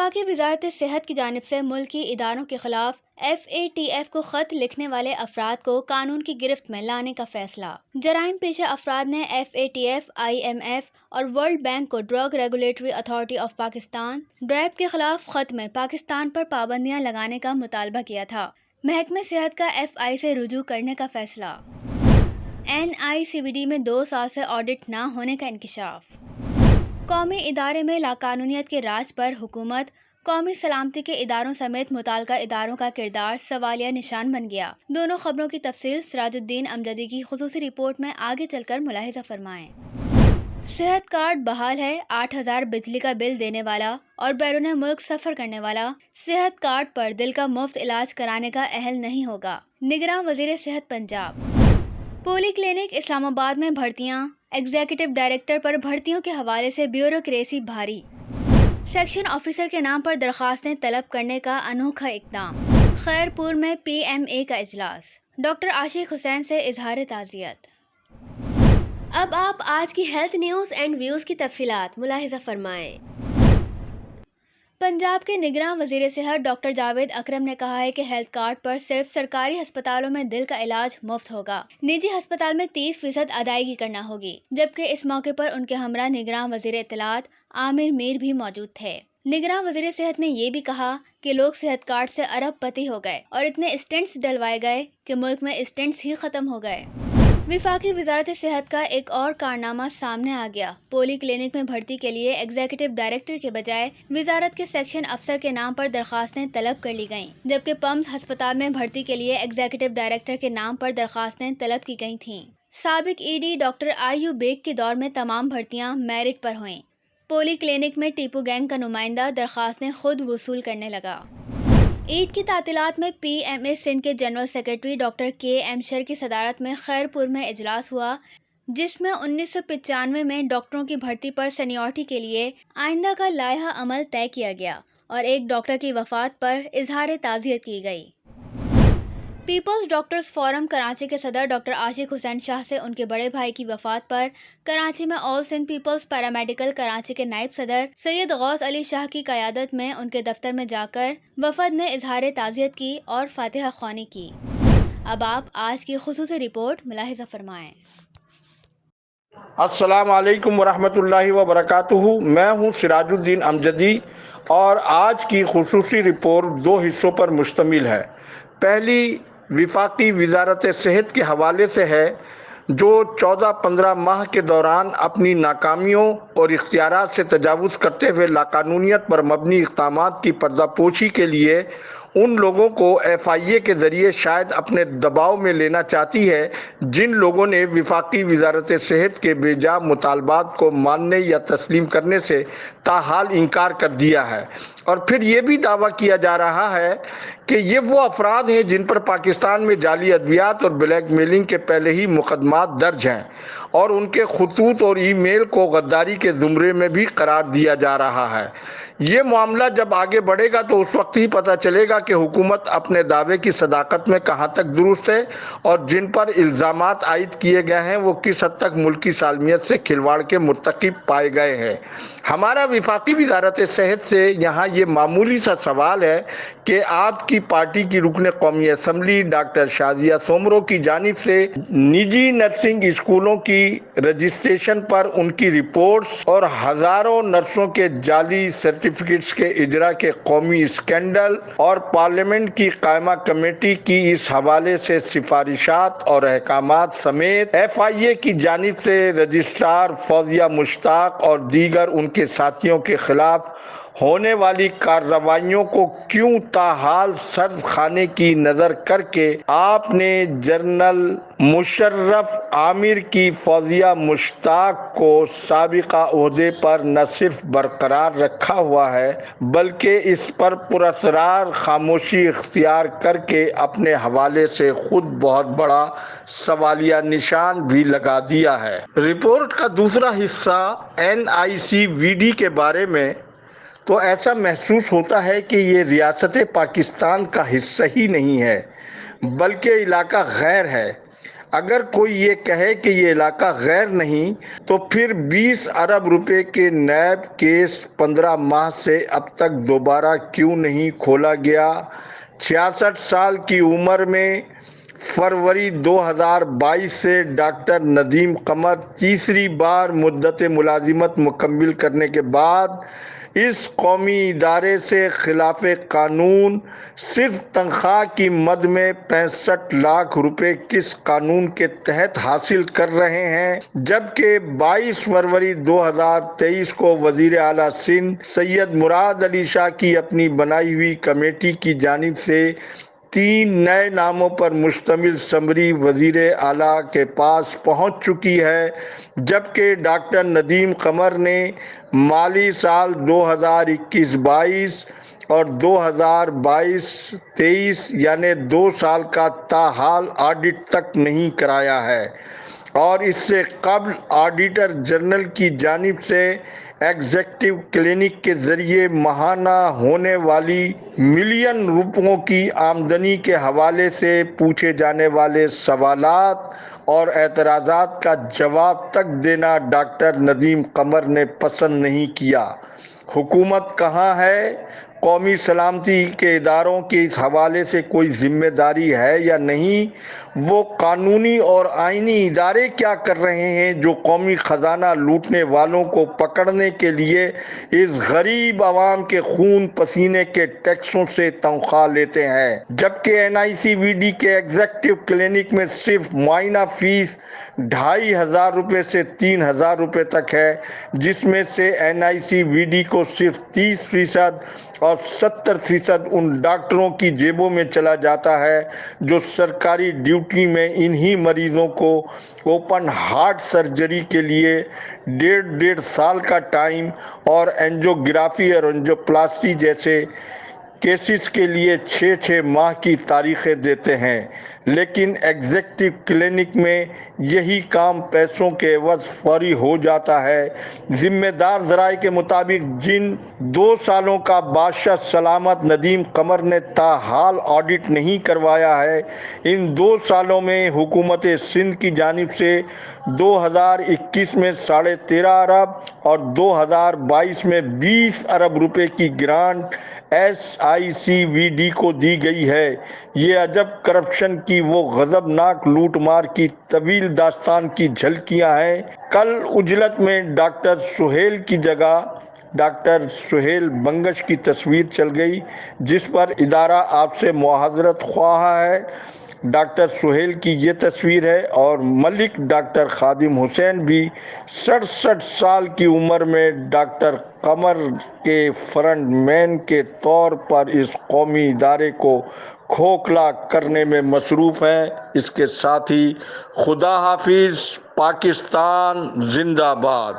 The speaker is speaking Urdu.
وفاقی وزارت صحت کی جانب سے ملکی اداروں کے خلاف FATF کو خط لکھنے والے افراد کو قانون کی گرفت میں لانے کا فیصلہ۔ جرائم پیشہ افراد نے FATF، IMF اور ورلڈ بینک کو drug regulatory authority of Pakistan (ڈریب) کے خلاف خط میں پاکستان پر پابندیاں لگانے کا مطالبہ کیا تھا۔ محکمہ صحت کا FI سے رجوع کرنے کا فیصلہ۔ NICVD میں 2 سال سے آڈٹ نہ ہونے کا انکشاف۔ قومی ادارے میں لاقانونیت کے راج پر حکومت، قومی سلامتی کے اداروں سمیت متعلقہ اداروں کا کردار سوالیہ نشان بن گیا۔ دونوں خبروں کی تفصیل سراج الدین امجدی کی خصوصی رپورٹ میں آگے چل کر ملاحظہ فرمائیں۔ صحت کارڈ بحال ہے۔ 8,000 بجلی کا بل دینے والا اور بیرون ملک سفر کرنے والا صحت کارڈ پر دل کا مفت علاج کرانے کا اہل نہیں ہوگا۔ نگراں وزیر صحت پنجاب۔ پولی کلینک اسلام آباد میں بھرتیاں۔ ایگزیکٹو ڈائریکٹر پر بھرتیوں کے حوالے سے بیوروکریسی بھاری۔ سیکشن آفیسر کے نام پر درخواستیں طلب کرنے کا انوکھا اقدام۔ خیرپور میں PMA کا اجلاس۔ ڈاکٹر عاشق حسین سے اظہار تعزیت۔ اب آپ آج کی ہیلتھ نیوز اینڈ ویوز کی تفصیلات ملاحظہ فرمائیں۔ پنجاب کے نگراں وزیر صحت ڈاکٹر جاوید اکرم نے کہا ہے کہ ہیلتھ کارڈ پر صرف سرکاری ہسپتالوں میں دل کا علاج مفت ہوگا۔ نجی ہسپتال میں 30% ادائیگی کرنا ہوگی، جبکہ اس موقع پر ان کے ہمراہ نگراں وزیر اطلاعات عامر میر بھی موجود تھے۔ نگراں وزیر صحت نے یہ بھی کہا کہ لوگ صحت کارڈ سے ارب پتی ہو گئے اور اتنے اسٹنٹس ڈلوائے گئے کہ ملک میں اسٹنٹس ہی ختم ہو گئے۔ وفاقی وزارت صحت کا ایک اور کارنامہ سامنے آ گیا۔ پولی کلینک میں بھرتی کے لیے ایگزیکٹو ڈائریکٹر کے بجائے وزارت کے سیکشن افسر کے نام پر درخواستیں طلب کر لی گئیں، جبکہ پمز ہسپتال میں بھرتی کے لیے ایگزیکٹو ڈائریکٹر کے نام پر درخواستیں طلب کی گئی تھیں۔ سابق ED ڈاکٹر IU بیگ کے دور میں تمام بھرتیاں میرٹ پر ہوئیں۔ پولی کلینک میں ٹیپو گینگ کا نمائندہ درخواستیں خود وصول کرنے لگا۔ عید کی تعطیلات میں PMA سندھ کے جنرل سیکرٹری ڈاکٹر KM شر کی صدارت میں خیرپور میں اجلاس ہوا، جس میں 1995 میں ڈاکٹروں کی بھرتی پر سینیورٹی کے لیے آئندہ کا لائحہ عمل طے کیا گیا اور ایک ڈاکٹر کی وفات پر اظہار تعزیت کی گئی۔ پیپلز ڈاکٹرز فورم کراچی کے صدر ڈاکٹر عاشق حسین شاہ سے ان کے بڑے بھائی کی وفات پر کراچی میں آل سندھ پیپلز پیرامیڈیکل کراچی کے نائب صدر سید غوث علی شاہ کی قیادت میں ان کے دفتر میں جا کر وفد نے اظہار تعزیت کی اور فاتحہ خوانی کی۔ اب آپ آج کی خصوصی رپورٹ ملاحظہ فرمائیں۔ السلام علیکم ورحمۃ اللہ وبرکاتہ۔ میں ہوں سراج الدین امجدی اور آج کی خصوصی رپورٹ 2 حصوں پر مشتمل ہے۔ پہلی وفاقی وزارت صحت کے حوالے سے ہے، جو 14-15 ماہ کے دوران اپنی ناکامیوں اور اختیارات سے تجاوز کرتے ہوئے لاقانونیت پر مبنی اقدامات کی پردہ پوشی کے لیے ان لوگوں کو FIA کے ذریعے شاید اپنے دباؤ میں لینا چاہتی ہے جن لوگوں نے وفاقی وزارت صحت کے بے جا مطالبات کو ماننے یا تسلیم کرنے سے تاحال انکار کر دیا ہے، اور پھر یہ بھی دعویٰ کیا جا رہا ہے کہ یہ وہ افراد ہیں جن پر پاکستان میں جعلی ادویات اور بلیک میلنگ کے پہلے ہی مقدمات درج ہیں، اور ان کے خطوط اور ای میل کو غداری کے زمرے میں بھی قرار دیا جا رہا ہے۔ یہ معاملہ جب آگے بڑھے گا تو اس وقت ہی پتہ چلے گا کہ حکومت اپنے دعوے کی صداقت میں کہاں تک درست ہے اور جن پر الزامات عائد کیے گئے ہیں وہ کس حد تک ملکی سالمیت سے کھلواڑ کے مرتکب پائے گئے ہیں۔ ہمارا وفاقی وزارت صحت سے یہاں یہ معمولی سا سوال ہے کہ آپ کی پارٹی کی رکن قومی اسمبلی ڈاکٹر شازیہ سومرو کی جانب سے نجی نرسنگ اسکولوں کی رجسٹریشن پر ان کی رپورٹس اور ہزاروں نرسوں کے جعلی سرٹیفکیٹس کے اجرا کے قومی اسکینڈل اور پارلیمنٹ کی قائمہ کمیٹی کی اس حوالے سے سفارشات اور احکامات سمیت FIA کی جانب سے رجسٹرار فوزیہ مشتاق اور دیگر ان کے ساتھیوں کے خلاف ہونے والی کارروائیوں کو کیوں تاحال سرد خانے کی نظر کر کے آپ نے جنرل مشرف عامر کی فوزیہ مشتاق کو سابقہ عہدے پر نہ صرف برقرار رکھا ہوا ہے بلکہ اس پر پراسرار خاموشی اختیار کر کے اپنے حوالے سے خود بہت بڑا سوالیہ نشان بھی لگا دیا ہے۔ رپورٹ کا دوسرا حصہ NICVD کے بارے میں، تو ایسا محسوس ہوتا ہے کہ یہ ریاست پاکستان کا حصہ ہی نہیں ہے بلکہ علاقہ غیر ہے۔ اگر کوئی یہ کہے کہ یہ علاقہ غیر نہیں تو پھر 20 ارب روپے کے نیب کیس 15 ماہ سے اب تک دوبارہ کیوں نہیں کھولا گیا؟ 66 سال کی عمر میں فروری 2022 سے ڈاکٹر ندیم قمر تیسری بار مدت ملازمت مکمل کرنے کے بعد اس قومی ادارے سے خلاف قانون صرف تنخواہ کی مد میں 65 لاکھ روپے کس قانون کے تحت حاصل کر رہے ہیں، جبکہ 22 فروری 2023 کو وزیر اعلیٰ سندھ سید مراد علی شاہ کی اپنی بنائی ہوئی کمیٹی کی جانب سے 3 نئے ناموں پر مشتمل سمری وزیر اعلیٰ کے پاس پہنچ چکی ہے، جبکہ ڈاکٹر ندیم قمر نے مالی سال 2021-22 اور 2022-23 یعنی 2 سال کا تاحال آڈٹ تک نہیں کرایا ہے، اور اس سے قبل آڈیٹر جنرل کی جانب سے ایگزیکٹو کلینک کے ذریعے ماہانہ ہونے والی ملین روپوں کی آمدنی کے حوالے سے پوچھے جانے والے سوالات اور اعتراضات کا جواب تک دینا ڈاکٹر ندیم قمر نے پسند نہیں کیا۔ حکومت کہاں ہے؟ قومی سلامتی کے اداروں کے اس حوالے سے کوئی ذمہ داری ہے یا نہیں؟ وہ قانونی اور آئینی ادارے کیا کر رہے ہیں جو قومی خزانہ لوٹنے والوں کو پکڑنے کے لیے اس غریب عوام کے خون پسینے کے ٹیکسوں سے تنخواہ لیتے ہیں، جبکہ NICVD کے ایگزیکٹو کلینک میں صرف معائنہ فیس 2500 روپے سے 3000 روپے تک ہے، جس میں سے NICVD کو صرف 30% اور 70% ان ڈاکٹروں کی جیبوں میں چلا جاتا ہے جو سرکاری ڈیوٹی میں انہی مریضوں کو اوپن ہارٹ سرجری کے لیے 1.5 سال کا ٹائم اور اینجیوگرافی اور اینجیوپلاسٹی جیسے کیسز کے لیے 6 ماہ کی تاریخیں دیتے ہیں، لیکن ایگزیکٹو کلینک میں یہی کام پیسوں کے عوض فوری ہو جاتا ہے۔ ذمہ دار ذرائع کے مطابق جن 2 سالوں کا بادشاہ سلامت ندیم قمر نے تاحال آڈٹ نہیں کروایا ہے، ان 2 سالوں میں حکومت سندھ کی جانب سے 2021 میں 13.5 ارب اور 2022 میں 20 ارب روپے کی گرانٹ SICVD کو دی گئی ہے۔ یہ عجب کرپشن کی وہ غضبناک لوٹ مار کی طویل داستان کی جھلکیاں ہیں۔ کل عجلت میں ڈاکٹر سہیل کی جگہ ڈاکٹر سہیل بنگش کی تصویر چل گئی، جس پر ادارہ آپ سے معذرت خواہ ہے۔ ڈاکٹر سہیل کی یہ تصویر ہے اور ملک ڈاکٹر خادم حسین بھی 67 سال کی عمر میں ڈاکٹر قمر کے فرنٹ مین کے طور پر اس قومی ادارے کو کھوکھلا کرنے میں مصروف ہیں۔ اس کے ساتھ ہی خدا حافظ، پاکستان زندہ باد۔